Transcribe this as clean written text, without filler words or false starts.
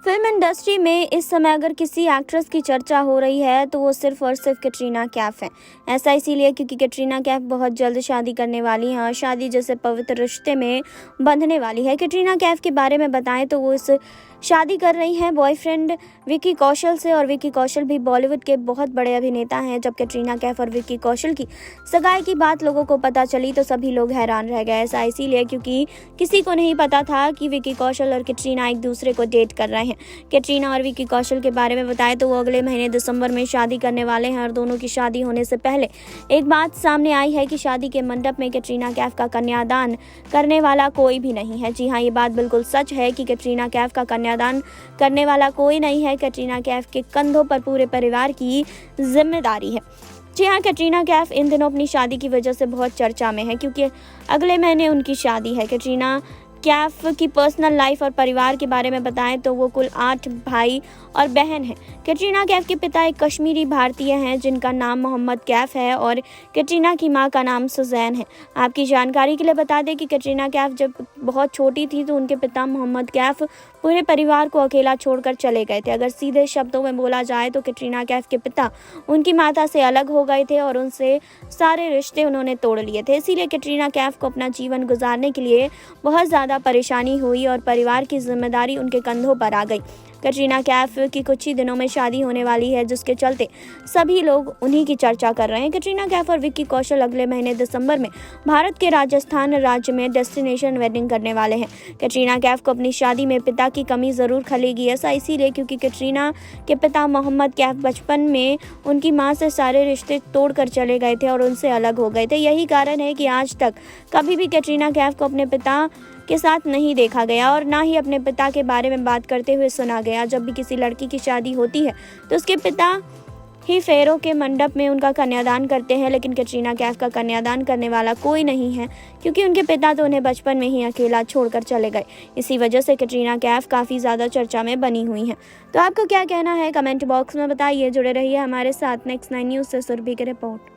Film industry में इस समय अगर किसी एक्ट्रेस की चर्चा हो रही है तो वो सिर्फ और सिर्फ कैटरीना कैफ है। ऐसा इसीलिए क्योंकि कैटरीना कैफ बहुत जल्द शादी करने वाली हैं और शादी जैसे पवित्र रिश्ते में बंधने वाली है। कैटरीना कैफ के बारे में बताएं तो वो इस शादी कर रही हैं बॉयफ्रेंड विक्की कौशल से, और विक्की कौशल भी बॉलीवुड के बहुत बड़े अभिनेता हैं। जब कैटरीना कैफ और विक्की कौशल की सगाई की बात लोगों को पता चली तो सभी लोग हैरान रह गए। ऐसा इसीलिए क्योंकि किसी को नहीं पता था कि विक्की कौशल और कैटरीना एक दूसरे को डेट कर रहे हैं। कैटरीना और विक्की कौशल के बारे में बताएं तो वो अगले महीने दिसंबर में शादी करने वाले हैं और दोनों की शादी होने से पहले एक बात सामने आई है कि शादी के मंडप में कैटरीना कैफ का कन्यादान करने वाला कोई भी नहीं है। जी हाँ, ये बात बिल्कुल सच है कि कैटरीना कैफ का कन्यादान करने वाला कोई नहीं है। कैटरीना कैफ के कंधों पर पूरे परिवार की जिम्मेदारी है। जी हाँ, कैटरीना कैफ इन दिनों अपनी शादी की वजह से बहुत चर्चा में है क्योंकि अगले महीने उनकी शादी है। कैटरीना कैफ की पर्सनल लाइफ और परिवार के बारे में बताएं तो वो कुल 8 भाई और बहन हैं। कैटरीना कैफ के पिता एक कश्मीरी भारतीय हैं जिनका नाम मोहम्मद कैफ है और कैटरीना की मां का नाम सुजैन है। आपकी जानकारी के लिए बता दें कि कैटरीना कैफ जब बहुत छोटी थी तो उनके पिता मोहम्मद कैफ पूरे परिवार को अकेला छोड़कर चले गए थे। अगर सीधे शब्दों में बोला जाए तो कैटरीना कैफ के पिता उनकी माता से अलग हो गए थे और उनसे सारे रिश्ते उन्होंने तोड़ लिए थे। इसीलिए कैटरीना कैफ को अपना जीवन गुजारने के लिए बहुत ज़्यादा परेशानी हुई और परिवार की जिम्मेदारी उनके कंधों पर आ गई। कैटरीना कैफ की कुछ ही दिनों में शादी होने वाली है जिसके चलते सभी लोग उन्हीं की चर्चा कर रहे हैं। कैटरीना कैफ और विक्की कौशल अगले महीने दिसंबर में भारत के राजस्थान राज्य में डेस्टिनेशन वेडिंग करने वाले हैं। कैटरीना कैफ को अपनी शादी में पिता की कमी ज़रूर खलेगी। ऐसा इसीलिए क्योंकि कैटरीना के पिता मोहम्मद कैफ बचपन में उनकी मां से सारे रिश्ते तोड़कर चले गए थे और उनसे अलग हो गए थे। यही कारण है कि आज तक कभी भी कैटरीना कैफ को अपने पिता के साथ नहीं देखा गया और ना ही अपने पिता के बारे में बात करते हुए सुना गया। जब भी किसी लड़की की शादी होती है तो उसके पिता ही फेरों के मंडप में उनका कन्यादान करते हैं, लेकिन कैटरीना कैफ का कन्यादान करने वाला कोई नहीं है क्योंकि उनके पिता तो उन्हें बचपन में ही अकेला छोड़कर चले गए। इसी वजह से कैटरीना कैफ काफ़ी ज़्यादा चर्चा में बनी हुई हैं। तो आपको क्या कहना है कमेंट बॉक्स में बताइए। जुड़े रहिए हमारे साथ। नेक्स्ट 9 न्यूज़ से सुरभि की रिपोर्ट।